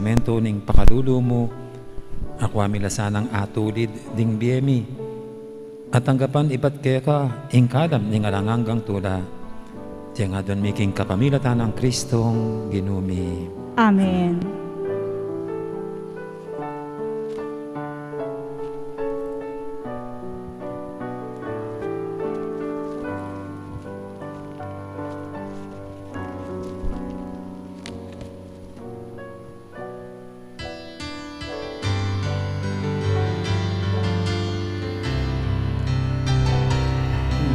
sakramento ning pakalulo mo, ako milasanang atulid ding biyemi, at tanggapan ibat kaya ka, ingkalam ning aranganggang tula, diyan nga doon miking kapamilatan ng Kristong ginumi. Amen.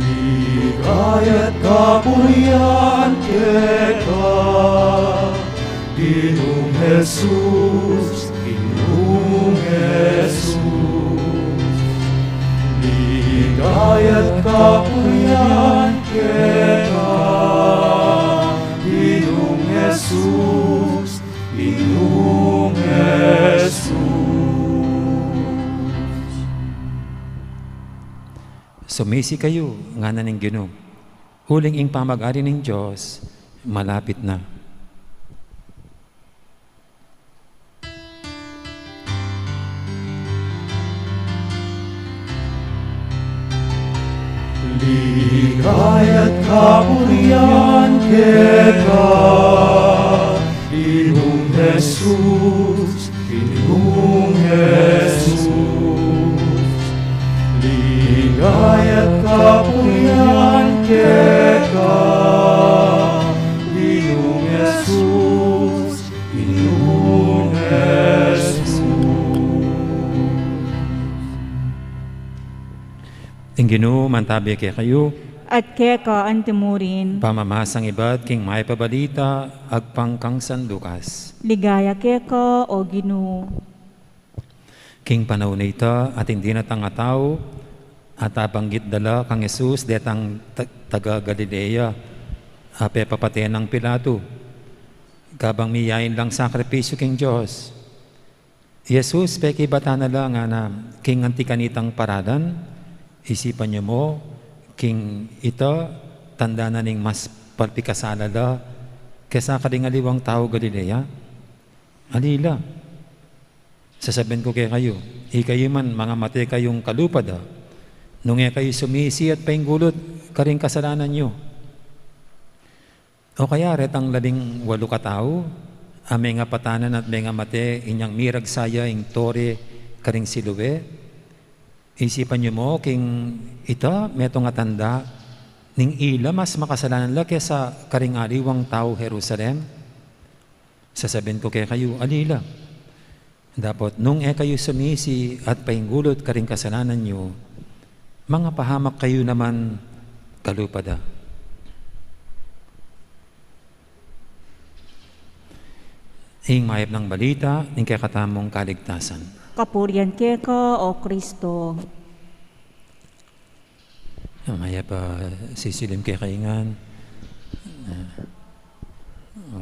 Ligaya't kapurihan kita, Ginoong Jesus, Ginoong Jesus. Ligaya't kapurihan kita, Ginoong Jesus, Ginoong Jesus. Sumisi kayo, nga na ning Ginoo. Huling ing pamag-ari ng Diyos, malapit na. Ligaya't kapurihan kita, Ginoong Jesus, Ginoong Jesus. Ligaya't kapurihan kita, Ginoong Jesus, Ginoong Jesus. Ang Ginoo mantabi kay kayo, At kaya ka antimurin, pamamasang ibad king may pabalita, agpangkang sandukas. ligaya kaya ka o Ginoo. King panahon na ito, at hindi na tanga tao, at abanggit dala kang Jesus, detang taga Galilea, ape papatayan ng Pilato. Kabang miyain lang sakripisyo king Diyos. Jesus, peki bata na lang nga na, king antikanitang paradan, isipan niyo mo, king ito, tanda na ning mas palpikasala da, kesa kadingaliwang tao Galilea. Alila. Sasabihin ko kay kayo, ikayo man mga mati kayong kalupad nung kayo sumisi at painggulot karing kasalanan nyo. O kaya retang 18 katao, may nga patanan at may nga mati inyang mirag saya ing tore karing siluwe. Isipan nyo mo king ito, meto nga tanda, ning ila mas makasalanan la kesa karing aliwang tao Jerusalem. Sasabihin ko kay kayo, alila. Dapat nung kayo sumisi at painggulot karing kasalanan nyo, mga pahamak kayo naman kalupada. Ing mayap ng balita, ning kakatamong kaligtasan. Kapurihan kaya ka o Kristo. Mayap sisilim kay kaingan.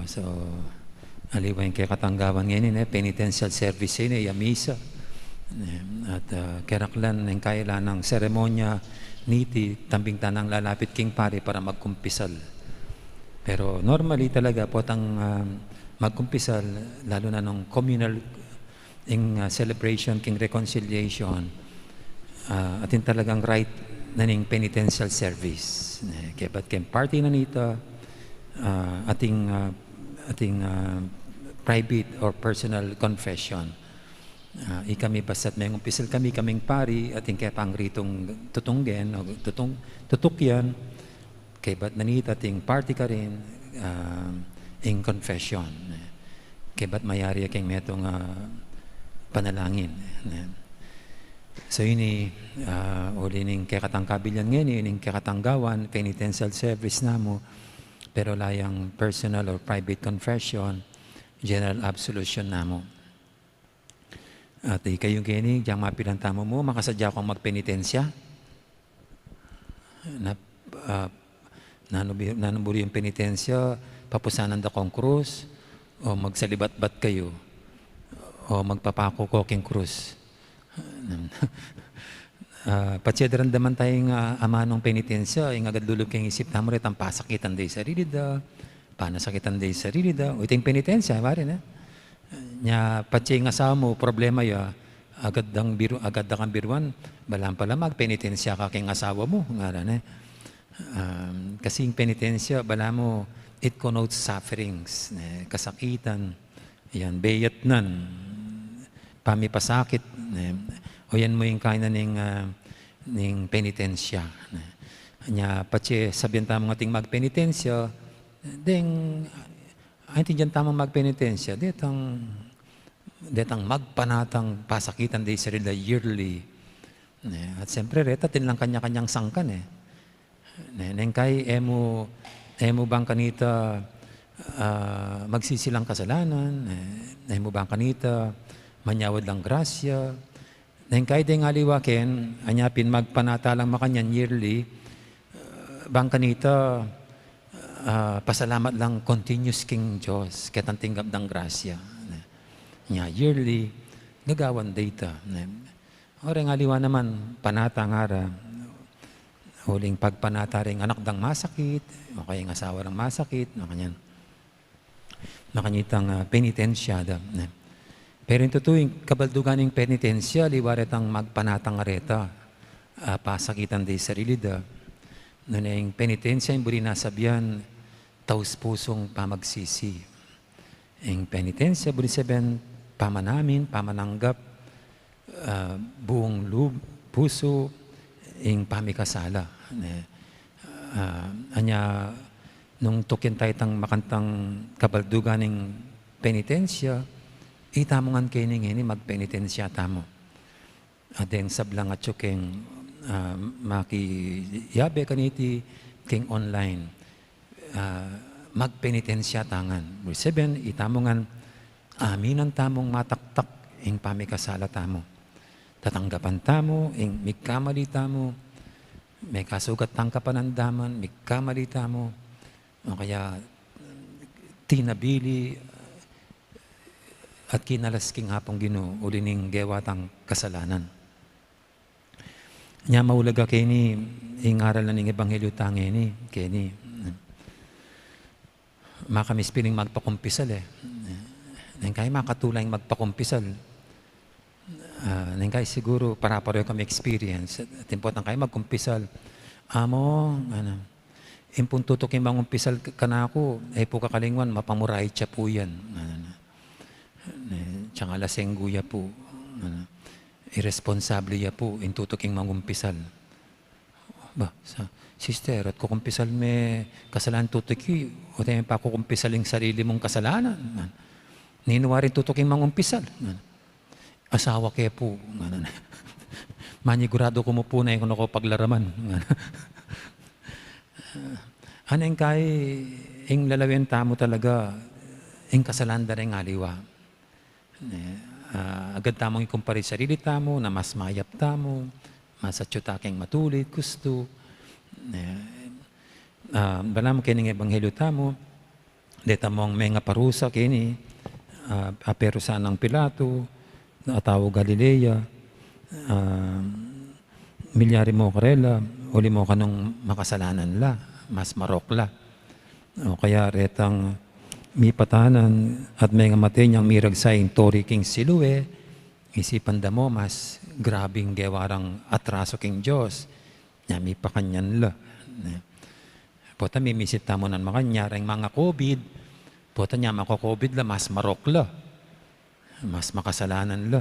So, aliwain kay katanggawan ngayon, penitential service yun, misa. At keraklan ng kailan ng seremonya niti tambing tanang lalapit king pare para magkumpisal. Pero normally talaga po ang magkumpisal, lalo na nung communal celebration king reconciliation, atin talagang right na ning penitential service. Kaya ba't king party na nito, ating private or personal confession. Ikami basta't may umpisal kaming pari at yung kaya pang ritong tutunggen o tutukyan kaya ba't nanita ting party ka rin in confession kaya ba't mayari kang metong panalangin. So yun uli ning kaya katangkabilyan ngayon yun yung kaya katanggawan penitential service na mo pero layang personal or private confession general absolution na mo. At kayong kini, diyang mapilantamo mo, makasadya kong magpenitensya. Nanuburi yung penitensya, papusanan da kong krus, o magsalibat-bat kayo, o magpapako ko king krus. Patsya daman tayong amanong penitensya, yung agad lulog kang isip na mo rin, ang pasakitan day sarili da, panasakitan day sarili da, o iting penitensya, marin Nya pati nga asawa mo, problema ya, agad kang biruan, balang pala magpenitensya ka king asawa mo. Nga kasi yung penitensya, bala mo, it connotes sufferings, kasakitan, yan, bayat nan, pamipasakit, o yan mo yung kainan ng penitensya. Nya pati sabihan tamang ating magpenitensya, ding ay tindihan tamang magpenitensya, detang magpanatang pasakitan di sarili yearly. At siyempre reta lang kanya-kanyang sangkan neng kay emo bang kanita magsisilang kasalanan, emo bang kanita manyawad lang grasya, neng kay ding aliwaken anyapin magpanata lang makanyan yearly, bang kanita pasalamat lang continuous king Diyos ketang tinggap ng grasya nya yearly gagawan data oreng aliwa naman panata ngara huling pagpanata ring anak dang masakit o kaya ng asawa ng masakit nakanyitang penitensyada pero yung tutuwing kabaldugan ng penitensya liwaret ang magpanatang areta pasakitan di sarili da noon yung penitensya yung buri nasabihan taus pusong pamagsisi. Ang penitensya, buri sabihin, pamanamin, pamananggap, buong puso, ang pamikasala. Anya, nung tukin tayo tang makantang kabaldugan ng penitensya, itamongan kayo ini magpenitensya tamo. At yung sablang at yung makiyabe kaniti king online. Magpenitensya tangan. Verse 7, itamongan aminan tamong mataktak ing pamikasala tamo. Tatanggapan tamo ing mikamali tamo. May kasugat tang kapanandaman, mikamali tamo. O kaya tinabili at kinalas king hapong Ginoo ulining gewatang kasalanan. Nya maulaga kini ingaral na ning ebanghelyo tangi ni kini makamis pining magpakumpisal nang kay makatulay magpakumpisal nang kay siguro para pareho kami experience at important kay magkumpisal amo impun tutok yung mangumpisal kanako ay po kakalingwan mapamuray siya po yan tsaka lasenggo ya po irresponsable ya po intutok yung mangumpisal ba sa sister, at kukumpisal may kasalanan tutuki, o tayo pa kukumpisal yung sarili mong kasalanan. Ninuwarin tutuking mangumpisal. Asawa kaya po. Manigurado ko mo po na yung ako paglaraman. Anong kay, yung lalawin tamo talaga, yung kasalanan da rin aliwa. Agad tamong ikumpari sarili tamo, na mas mayap tamo, masatyutaking matulit, gusto. Balam kini ng ebanghelyo tamo deta mong mga parusa kini aperusa ng Pilato atawo Galilea milyari mo karela uli mo kanong makasalanan la mas marokla o kaya retang mipatanan at mga matay niyang miragsaing tori king silue isipan da mo mas grabing gewarang atraso king Diyos nya mi pakanyan la. Pota mimisit tamo nan makanyarang mga COVID. Pota nya mako COVID la mas marok la. Mas makasalanan la.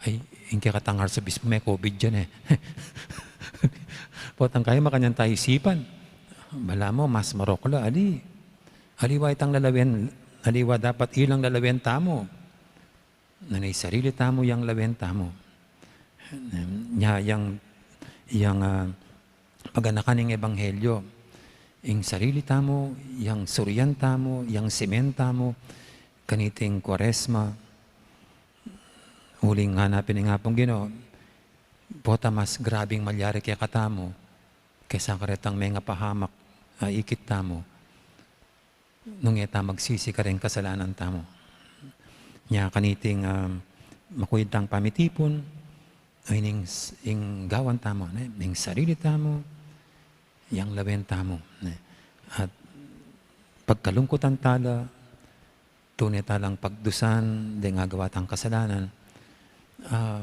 Ay inke katangar sa bispo may COVID dyan Potang kayo makanyan tayo isipan. Bala mo mas marok la aliwa itang lalawin aliwa dapat ilang lalawin tamo. Nanay sarili tamo yang lawin tamo. Nya yang paganakan ng ebanghelyo, yung sarili tamo, yung suryan tamo, yung semen tamo, kaniting Kwaresma, huling hanapin ng hapong Ginoo, pota mas grabing malyari kaya katamo, kaysa karetang mga pahamak, ikit tamo, nung eta magsisi ka rin kasalanan tamo. Nya kaniting makuyitang pamitipon, ay ning gawan tamo, ning sarili tamo, yang lawin tamo. At pagkalungkotan tala, tunay talang pagdusan, di nga gawa tang kasalanan,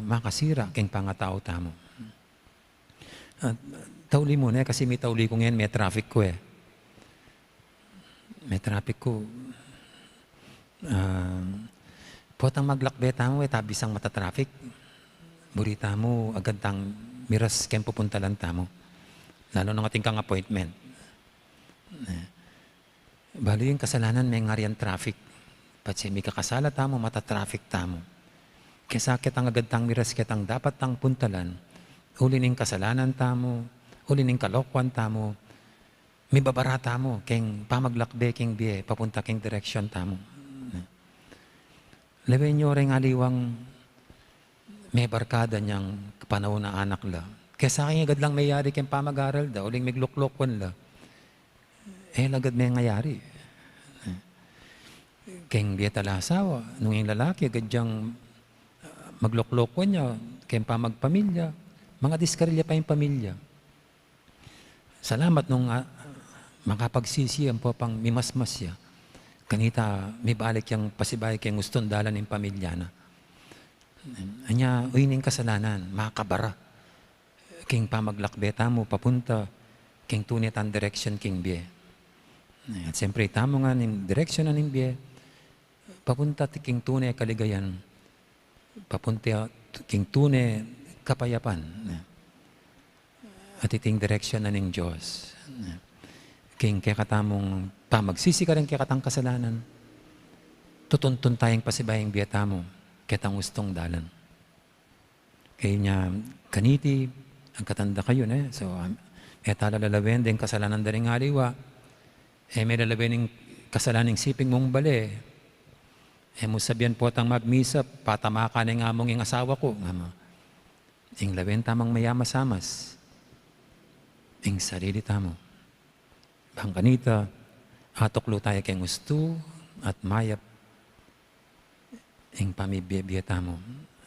makasira king pangatao tamo. Tauli mo na kasi may tauli ko ngayon, may traffic ko eh. May traffic ko. Potang maglakbe tamo eh, tabisang mata-traffic. Burita mo, agad tang miras ken pupunta lang tamo. Lalo nang ating kang appointment. Bali yung kasalanan may ngarian traffic. Patsi may kakasala tamo, mata-traffic tamo. Kaya sakit ang agad tang miras kitang dapat tang puntalan. Uli ning kasalanan tamo, uli ning kalokwan tamo, may babarata mo, keng pamaglakbe, keng biye, papunta keng direksyon tamo. Lewin nyo rin aliwang may barkada niyang panahon na anak la. Kaya sa akin agad lang mayari keng pamag-aral da, uling migluklokwan la. Lagad may ngayari. Keng biye tala asawa, nung yung lalaki, agad diyang magluklokwan niya, keng pamagpamilya, mga diskarilya pa yung pamilya. Salamat nung makapagsisi ang po pang mimasmas siya. Kanita, may balik yung pasibay kaya gustong dalan ng pamilya na. Anya, uining kasalanan, makabara. King pamaglakbeta mo, papunta, king tunit ang direction king biye. At siyempre, tamo nga ng direction na ng biye, papunta king tunay kaligayan, papunta king tunay kapayapan. At iting direksyon na ng Diyos. King kaya katamong pamagsisi ka rin kaya katang kasalanan. Tutuntun tayong pasibayang biyata mo kaya tang gustong dalan. Kaya niya kaniti, ang katanda kayo na. So, talalalawen din kasalanan da rin haliwa. May lalawin ng kasalanan siping mong bali. Mo sabihan po tang magmisa, patama ka ng among yung asawa ko. Ing lawin tamang mayamasamas. Ing sarili tamo. Bang kanita, atoklo tayo kay gusto at mayap. Ing pamibiyabiyat tamo.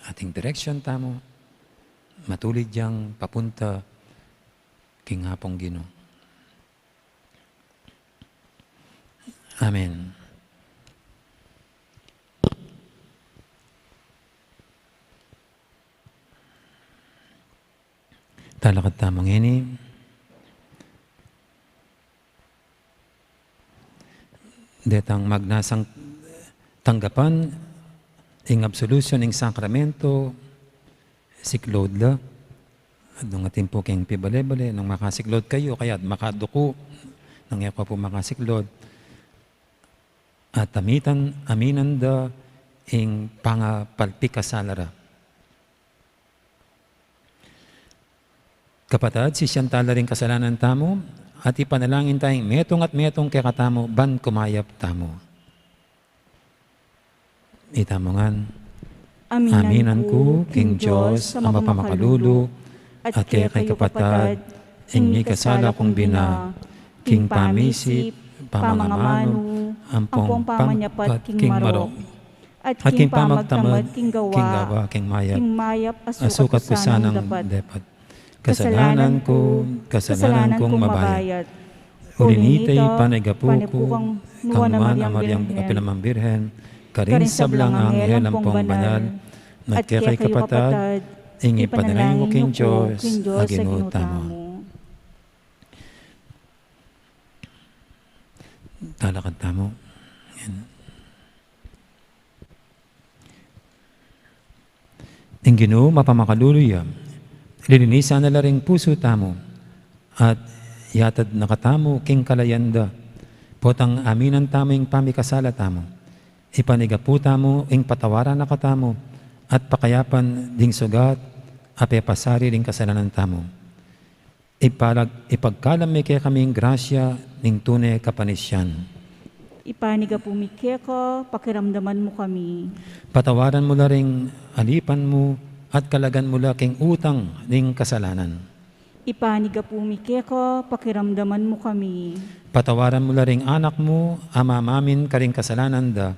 Ating direksyon tamo. Matulid diyang papunta king hapong Ginoo. Amen. Talakad tamang ini. Detang magnasang tanggapan ing absolution ing sakramento siklod la. Nung ating po keng pibale-bale, nung makasiklod kayo, kaya makaduko, nang yako po makasiklod. At aminan da ing pangapalpikasalara. Kapatid, si siyantala rin kasalanan tamo, at ipanalangin tayong metong at metong kaya katamo, ban kumayap tamo. Itamongan. Aminan ko, King Diyos, ang mapamakalulu, at kaya kay kapatid, ing kasala kong bina, King pamisip, pamangamano, ampong pamanyapat, King maro, at King pamagtamad, King gawa, King mayap, asukat ko sanang dapat. Kasalanan kong mabayat. Ulinitay panaygapu ko, kangman amaryang apilamang birhen, karin sablang ang helampong banal, at kay kapatid, ingi panalangin mo King Diyos, agino tamo. Talakad tamo. Ang Ginoo mapamakaluluya, lilinisan na laring puso tamo, at yatad nakatamo king kalayanda, potang aminan tamo ing pamikasala tamo, ipanigapu tamo ing patawaran nakatamo, at pakayapan ding sugat, apepasari ring kasalanan tamo. Ipagkalam may kaya kaming grasya ning tunay kapanisyan. Ipaniga pumikya ko, pakiramdaman mo kami. Patawaran mo la ring alipan mo, at kalagan mo la king utang ning kasalanan. Ipaniga pumikya ko, pakiramdaman mo kami. Patawaran mo la ring anak mo, amamamin ka ring kasalanan da,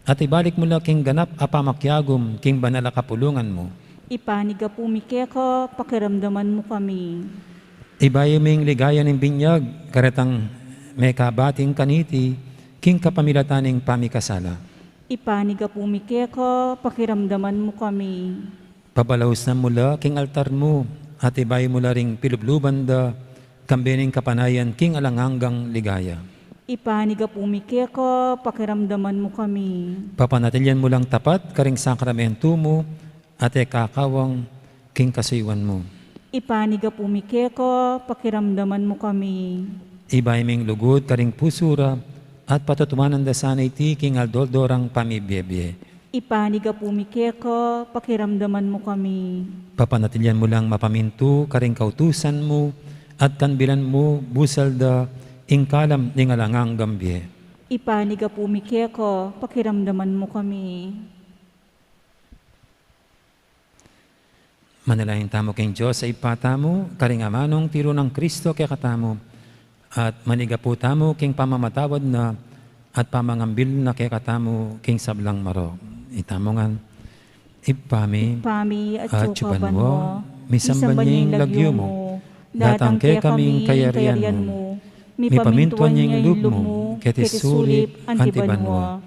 at ibalik mo la king ganap apamakyagom king banala kapulungan mo. Ipaniga pumikya ko, pakiramdaman mo kami. Ibayo ming ligaya ng binyag, karetang may kabating kaniti, king kapamilataning pamikasala. Ipaniga pumikeko, pakiramdaman mo kami. Papalaos na mula king altar mo, at ibay mula ring pilubluban da, kambining kapanayan king alanganggang ligaya. Ipaniga pumikeko, pakiramdaman mo kami. Papanatilyan mo lang tapat karing sakramento mo, at kakawang king kasuywan mo. Ipaniga pumikeko, pakiramdaman mo kami. Ibay ming lugod karing pusura, at patutumanan da sanay ti king aldoldorang pamibiyebye. Ipaniga pumikeko, pakiramdaman mo kami. Papanatilyan mo lang mapaminto karing kautusan mo, at kanbilan mo busal da ingkalam ning alangang gambye. Ipaniga pumikeko, pakiramdaman mo kami. Manalahin tamo king Diyos sa ipata mo, karing amanong tiro ng Kristo kaya katamo, at maniga po tamo king pamamatawad na, at pamangambil na kaya katamo king sablang maro. Itamongan, ipami, Pami at at sukaban chubanwo, mo, misamban niya yung lagyo mo, datang kaya kaming kayarian mo, mipamintuan niya yung lub mo, ketisulip, antibanwa,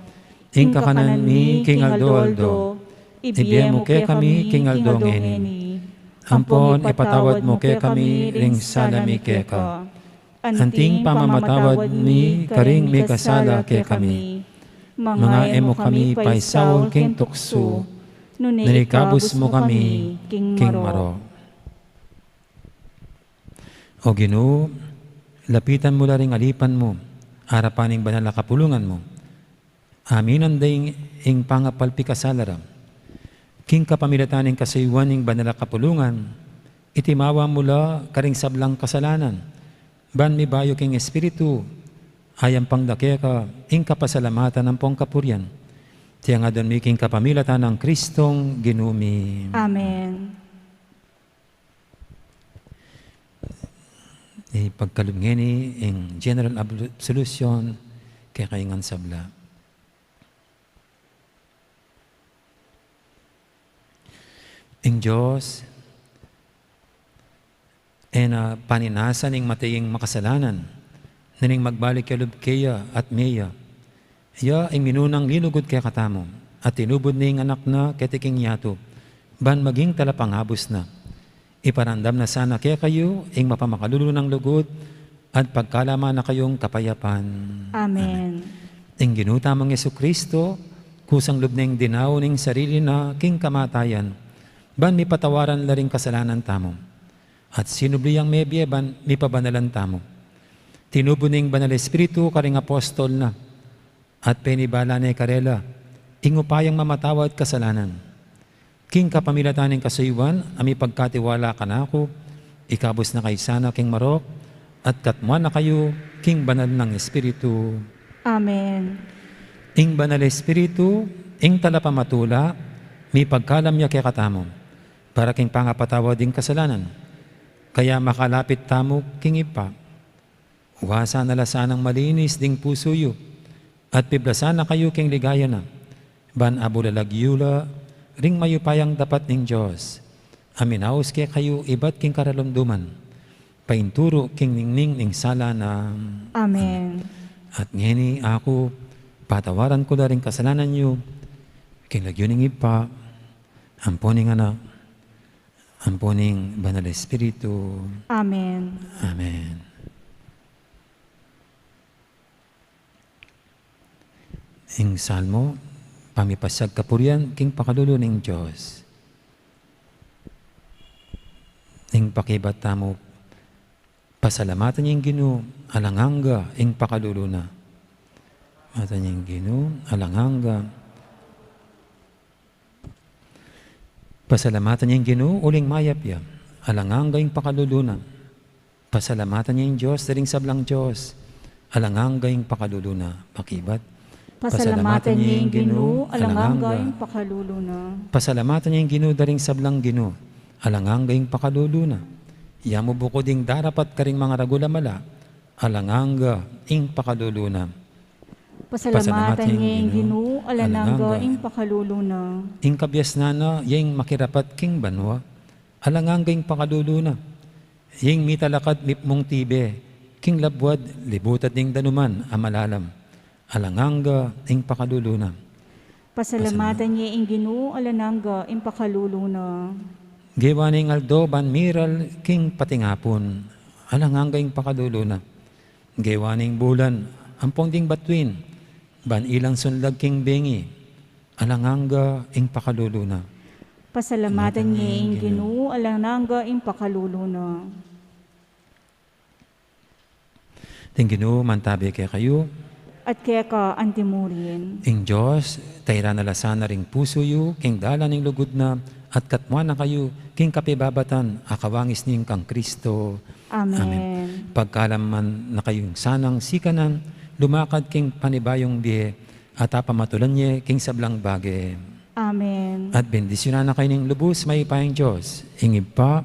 ing kakanan mi king aldo-aldo, ibiyem mo kaya kami king aldongeni, ampon ipatawad mo kaya kami ring salami kaya ka, anting pamamatawad mi karing may kasala kaya kami, mga emo kami paisaw king tukso, nanikabos mo kami king maro. O Ginoo, lapitan mo ring alipan mo, harapaning banal na kapulungan mo. Amin ang daing ing pangapalpi kasalaram. King kapamilataning kasaywaning banal na kapulungan, itimawa mula karing sablang kasalanan. Ban mi bayo king espiritu, ayang pangdake ka, ing kapasalamatan ng pong kapuryan. Tiya nga doon mi king kapamilatan ng Kristong ginumi. Amen. Pagkalumngeni ing general absolution kay kaingan sabla. Ing Diyos, paninasan ing mataying makasalanan, naning magbalik kay Lubkeya at Meya. Iya ing minunang linugod kay katamo, at tinubod ning anak na kay tiking yato, ban maging talapanghabos na. Iparandam na sana kaya kayo, ing mapamakalululo ng lugod, at pagkalama na kayong kapayapan. Amen. Ing ginutamang Yesukristo, kusang lubning dinaw ning sarili na king kamatayan, ban mi patawaran la ring kasalanan tamo, at sinubliyang mebye ban mi pabanalan tamo. Tinubo ning banal espiritu karing apostol na, at penibala na karela, ing upayang mamatawad kasalanan. King kapamilataning kasuywan, ami pagkatiwala ka na ako, ikabos na kay sana king marok, at katmuan na kayo, king banal ng Espiritu. Amen. Ing banal Espiritu, ing talapamatula, mi pagkalam niya kay katamo, para king pangapatawa ding kasalanan. Kaya makalapit tamo king ipa. Uwasa na lasanang malinis ding pusuyo, at piblasan na kayo king ligaya na, ban abulalagyula, ring mayupayang dapat ning Diyos. Aminaos kaya kayo iba't king karalumduman, painturo king ningning ning sala na. Amen. At ngeni ako, patawaran ko na rin kasalanan niyo, king lagyo ning ipa, amponing anak, amponing banal Espiritu. Amen. Amen. Ing salmo, pamipasag kapurian, king pakalulo ning Diyos. Ing pakibata mo, pasalamatan niya yung Ginoo, alanganga, ing pakalulo na. Mata niya yung Ginoo, alanganga. Pasalamatan niya yung Ginoo, uling mayapya, alanganga, ing pakalulo na. Pasalamatan niya yung Diyos, daring sablang Diyos, alanganga, ing pakalulo na. Pakibat. Pasalamatan niya yung Ginoo, alanganga yung pakaluluna. Pasalamatan niya yung Ginoo, daring sablang Ginoo, alanganga yung pakaluluna. Iya mo bukod ding darapat karing mga ragulamala, alanganga yung pakaluluna. Pasalamatan niya yung Ginoo, alanganga yung pakaluluna. Ing kabyas na na, yung makirapat king banwa, alanganga yung pakaluluna. Yung mitalakad mipmong tibe, king labwad, libutad ning danuman, amalalam. Alanganga ing pakaluluna. Pasalamatan niya ing Ginoo alanangga ing pakaluluna. Giwaning aldo ban miral king patingapon, alanganga ing pakaluluna. Giwaning bulan, ampong ding batuin, ban ilang sunlag king bengi, alanganga ing pakaluluna. Pasalamatan niya ing Ginoo alanangga ing pakaluluna. Ting Ginoo mantabi kay kayo, At kaya ka antimurin. ing Diyos, tayra nalasana ring puso yu, king dala ning lugod na, at katwa na kayo, king kapibabatan, akawangis ning kang Kristo. Amen. Pagkalaman na kayong sanang sikanan, lumakad king panibayong bihe, at apamatulan niya king sablang bagay. Amen. At bendisyonan na kayo ning lubos may payang Diyos, ingib pa,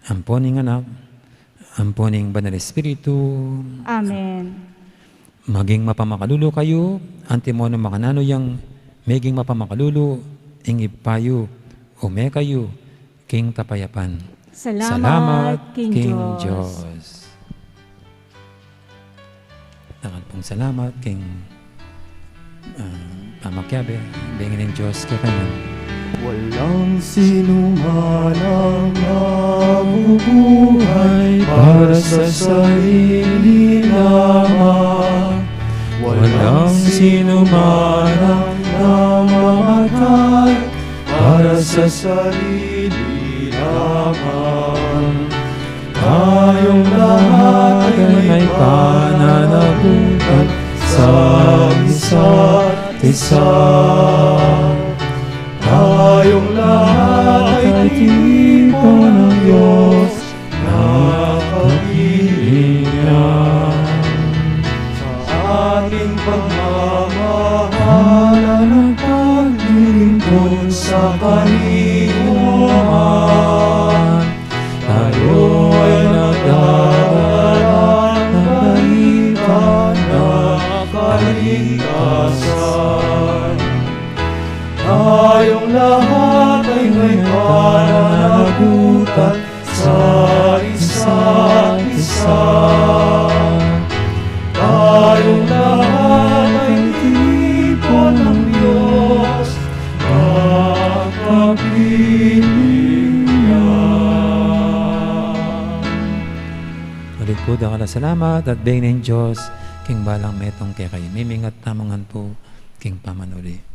amponing anak, amponing banal Espiritu, Amen. maging mapamakalulo kayo, antimono makanano yang meging mapamakalulo, ingib payo, ume kayo, king kapayapan. Salamat, King Diyos. Diyos. Takal pong salamat, King Pamakyabe, bingin ng Diyos kay kanya. Walang sinuman ang nabubuhay para sa sarili lamang. Walang sinuman ang namamatay para sa sarili lamang. Tayong lahat ay may pananagutan sa isa't isa. Tayong lahat ay tipo ng Diyos na kapilingan. Sa ating pagmamahalan ng paglilingkod sa kalihuman, tayo ay nagdadala ng balita ng kaligtasan. Tayong lahat ay may pananagutan sa isa't isa. Tayong lahat ay tipo ng Diyos na kapilingan. Ulit po dakala salamat at bingin ng Diyos, king balang metong kay kayo. Mimingat tamangan po, king pamanuli.